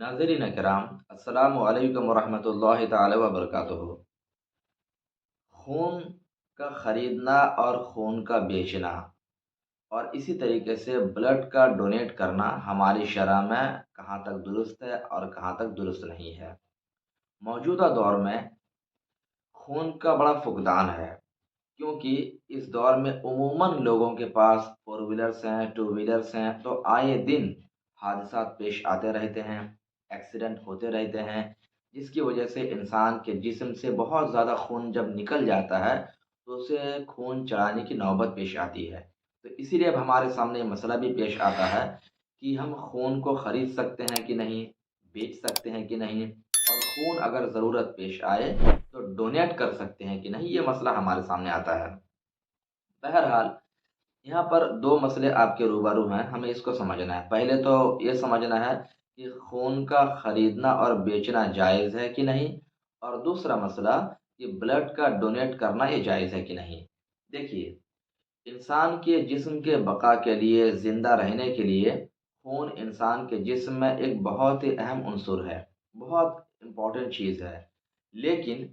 नाज़रीन करام, अस्सलामु अलैकुम वरहमतुल्लाहि ताला वबरकातुहू। खून का ख़रीदना और खून का बेचना और इसी तरीके से ब्लड का डोनेट करना हमारी शरह में कहाँ तक दुरुस्त है और कहाँ तक दुरुस्त नहीं है। मौजूदा दौर में खून का बड़ा फुकदान है, क्योंकि इस दौर में उमूमन लोगों के पास फोर व्हीलर्स हैं, टू व्हीलर्स हैं, तो आए दिन हादसात पेश आते रहते हैं, एक्सीडेंट होते रहते हैं, जिसकी वजह से इंसान के जिस्म से बहुत ज़्यादा खून जब निकल जाता है तो उसे खून चढ़ाने की नौबत पेश आती है। तो इसीलिए अब हमारे सामने ये मसला भी पेश आता है कि हम खून को ख़रीद सकते हैं कि नहीं, बेच सकते हैं कि नहीं, और खून अगर ज़रूरत पेश आए तो डोनेट कर सकते हैं कि नहीं, ये मसला हमारे सामने आता है। बहरहाल, यहाँ पर दो मसले आपके रूबरू हैं, हमें इसको समझना है। पहले तो ये समझना है कि खून का खरीदना और बेचना जायज़ है कि नहीं, और दूसरा मसला कि ब्लड का डोनेट करना ये जायज़ है कि नहीं। देखिए, इंसान के जिस्म के बका के लिए, ज़िंदा रहने के लिए खून इंसान के जिस्म में एक बहुत ही अहम उन्सुर है, बहुत इम्पोर्टेंट चीज़ है। लेकिन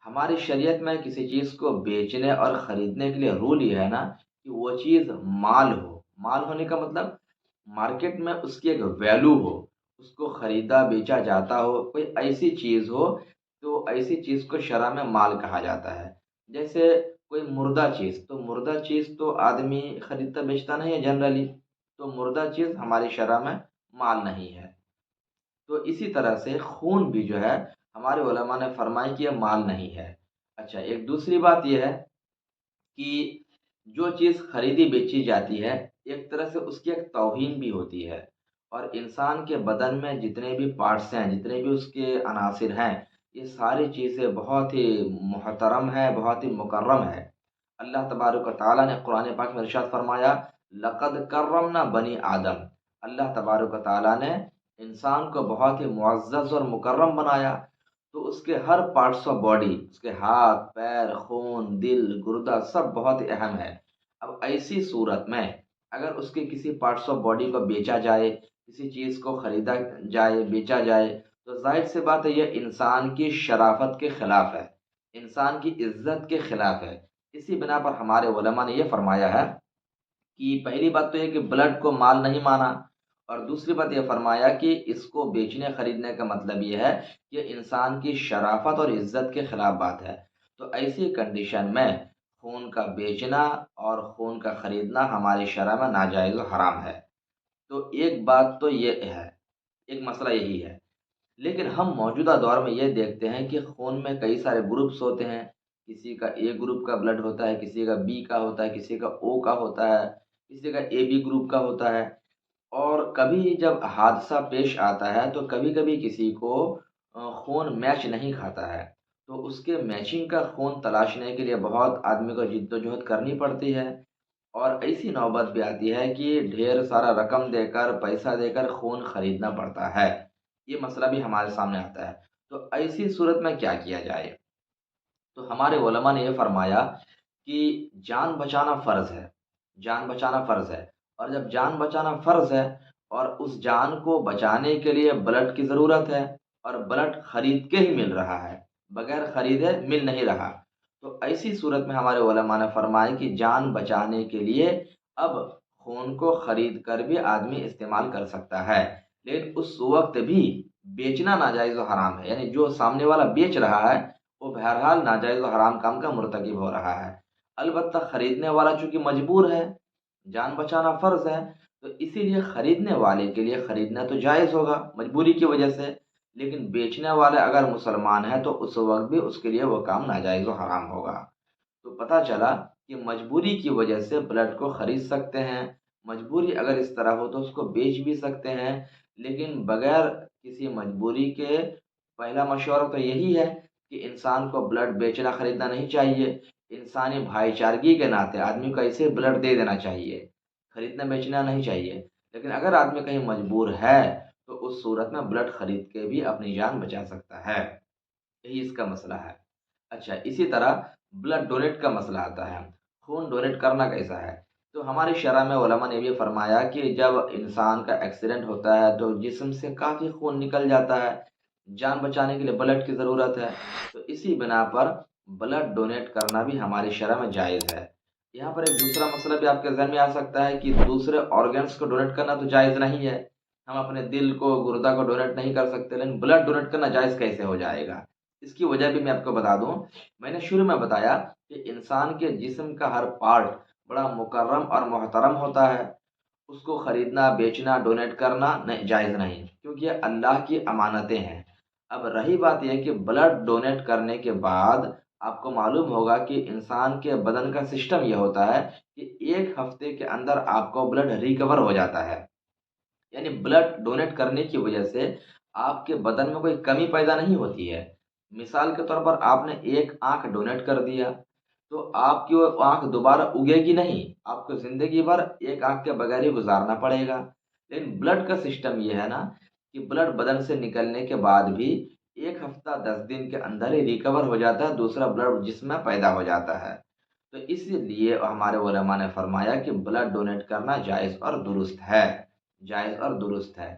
हमारी शरीयत में किसी चीज़ को बेचने और ख़रीदने के लिए रूल ये है ना कि वो चीज़ माल हो। माल होने का मतलब मार्केट में उसकी एक वैल्यू हो, उसको ख़रीदा बेचा जाता हो, कोई ऐसी चीज़ हो, तो ऐसी चीज़ को शरअ में माल कहा जाता है। जैसे कोई मुर्दा चीज़, तो मुर्दा चीज़ तो आदमी ख़रीदता बेचता नहीं है जनरली, तो मुर्दा चीज़ हमारी शरअ में माल नहीं है। तो इसी तरह से खून भी जो है, हमारे उलमा ने फरमाया कि यह माल नहीं है। अच्छा, एक दूसरी बात ये है कि जो चीज़ खरीदी बेची जाती है, एक तरह से उसकी एक तौहीन भी होती है, और इंसान के बदन में जितने भी पार्ट्स हैं, जितने भी उसके अनासिर हैं, ये सारी चीज़ें बहुत ही मुहतरम है, बहुत ही मुकर्रम है। अल्लाह तबारक व तआला ने कुरान पाक में इरशाद फरमाया, लक़द कर्रमना बनी आदम। अल्लाह तबारक व तआला ने इंसान को बहुत ही मुअज़्ज़ज़ और मुकर्रम बनाया। तो उसके हर पार्ट्स ऑफ बॉडी, उसके हाथ, पैर, खून, दिल, गुर्दा सब बहुत ही अहम है। अब ऐसी सूरत में अगर उसके किसी पार्ट्स ऑफ बॉडी को बेचा जाए, किसी चीज़ को खरीदा जाए, बेचा जाए, तो ज़ाहिर-सी बात है, ये इंसान की शराफ़त के खिलाफ है, इंसान की इज़्ज़त के खिलाफ है। इसी बिना पर हमारे उलमा ने ये फरमाया है कि पहली बात तो ये कि ब्लड को माल नहीं माना, और दूसरी बात ये फरमाया कि इसको बेचने खरीदने का मतलब ये है कि इंसान की शराफत और इज्जत के खिलाफ बात है। तो ऐसी कंडीशन में खून का बेचना और खून का खरीदना हमारी शरह में नाजायज़ व हराम है। तो एक बात तो ये है, एक मसला यही है। लेकिन हम मौजूदा दौर में ये देखते हैं कि खून में कई सारे ग्रुप्स होते हैं। किसी का ए ग्रुप का ब्लड होता है, किसी का बी का होता है, किसी का ओ का होता है, किसी का ए बी ग्रुप का होता है। और कभी जब हादसा पेश आता है तो कभी-कभी किसी को खून मैच नहीं खाता है। तो उसके मैचिंग का खून तलाशने के लिए बहुत आदमी को जिद्दोजहद करनी पड़ती है। और ऐसी नौबत भी आती है कि ढेर सारा रकम देकर, पैसा देकर खून खरीदना पड़ता है। ये मसला भी हमारे सामने आता है। तो ऐसी सूरत में क्या किया जाए? तो हमारे उलमा ने ये फरमाया कि जान बचाना फ़र्ज़ है, जान बचाना फ़र्ज़ है, और जब जान बचाना फ़र्ज़ है और उस जान को बचाने के लिए ब्लड की ज़रूरत है, और ब्लड खरीद के ही मिल रहा है, बगैर खरीदे मिल नहीं रहा। तो ऐसी सूरत में हमारे उलमा ने फरमाया कि जान बचाने के लिए अब खून को खरीद कर भी आदमी इस्तेमाल कर सकता है। लेकिन उस वक़्त भी बेचना नाजायज़ व हराम है। यानी जो सामने वाला बेच रहा है, वो बहरहाल नाजायज़ व हराम काम का मुर्तकिब हो रहा है। अलबत्ता खरीदने वाला चूँकि मजबूर है, जान बचाना फ़र्ज़ है, तो इसीलिए खरीदने वाले के लिए खरीदना तो जायज़ होगा मजबूरी की वजह से। लेकिन बेचने वाला अगर मुसलमान है तो उस वक़्त भी उसके लिए वो काम नाजायज़ व हराम होगा। तो पता चला कि मजबूरी की वजह से ब्लड को खरीद सकते हैं, मजबूरी अगर इस तरह हो तो उसको बेच भी सकते हैं, लेकिन बगैर किसी मजबूरी के पहला मशवरा तो यही है कि इंसान को ब्लड बेचना खरीदना नहीं चाहिए। इंसानी भाईचारगी के नाते आदमी को ऐसे ब्लड दे देना चाहिए, खरीदना बेचना नहीं चाहिए। लेकिन अगर आदमी कहीं मजबूर है तो उस सूरत में ब्लड खरीद के भी अपनी जान बचा सकता है। यही इसका मसला है। अच्छा, इसी तरह ब्लड डोनेट का मसला आता है। खून डोनेट करना कैसा है? تو ہماری شرح میں علماء نے بھی فرمایا کہ جب انسان کا ایکسیڈنٹ ہوتا ہے تو جسم سے کافی خون نکل جاتا ہے، جان بچانے کے لیے بلڈ کی ضرورت ہے، تو اسی بنا پر بلڈ ڈونیٹ کرنا بھی ہماری شرح میں جائز ہے۔ یہاں پر ایک دوسرا مسئلہ بھی آپ کے ذہن میں آ سکتا ہے کہ دوسرے آرگنس کو ڈونیٹ کرنا تو جائز نہیں ہے، ہم اپنے دل کو، گردہ کو ڈونیٹ نہیں کر سکتے، لیکن بلڈ ڈونیٹ کرنا جائز کیسے ہو جائے گا؟ اس کی وجہ بھی میں آپ کو بتا دوں۔ میں نے شروع میں بتایا کہ انسان کے جسم کا ہر پارٹ بڑا مکرم اور محترم ہوتا ہے، اس کو خریدنا، بیچنا، ڈونیٹ کرنا نہیں جائز نہیں، کیونکہ یہ اللہ کی امانتیں ہیں۔ اب رہی بات یہ کہ بلڈ ڈونیٹ کرنے کے بعد آپ کو معلوم ہوگا کہ انسان کے بدن کا سسٹم یہ ہوتا ہے کہ ایک ہفتے کے اندر آپ کو بلڈ ریکور ہو جاتا ہے، یعنی بلڈ ڈونیٹ کرنے کی وجہ سے آپ کے بدن میں کوئی کمی پیدا نہیں ہوتی ہے۔ مثال کے طور پر آپ نے ایک آنکھ ڈونیٹ کر دیا تو آپ کی وہ آنکھ دوبارہ اگے گی نہیں، آپ کو زندگی بھر ایک آنکھ کے بغیر ہی گزارنا پڑے گا۔ لیکن بلڈ کا سسٹم یہ ہے نا کہ بلڈ بدن سے نکلنے کے بعد بھی ایک ہفتہ 10 دن کے اندر ہی ریکور ہو جاتا ہے، دوسرا بلڈ جسم میں پیدا ہو جاتا ہے۔ تو اسی لیے ہمارے علماء نے فرمایا کہ بلڈ ڈونیٹ کرنا جائز اور درست ہے، جائز اور درست ہے۔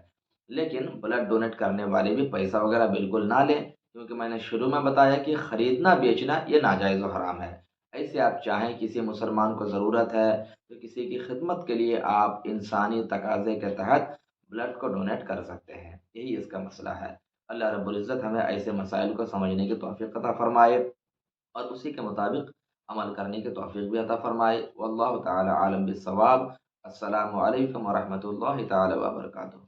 لیکن بلڈ ڈونیٹ کرنے والے بھی پیسہ وغیرہ بالکل نہ لیں، کیونکہ میں نے شروع میں بتایا کہ خریدنا بیچنا یہ ناجائز و حرام ہے۔ ایسے آپ چاہیں کسی مسلمان کو ضرورت ہے تو کسی کی خدمت کے لیے آپ انسانی تقاضے کے تحت بلڈ کو ڈونیٹ کر سکتے ہیں، یہی اس کا مسئلہ ہے۔ اللہ رب العزت ہمیں ایسے مسائل کو سمجھنے کی توفیق عطا فرمائے اور اسی کے مطابق عمل کرنے کی توفیق بھی عطا فرمائے۔ واللہ تعالی عالم بالصواب۔ السلام علیکم ورحمۃ اللہ تعالی وبرکاتہ۔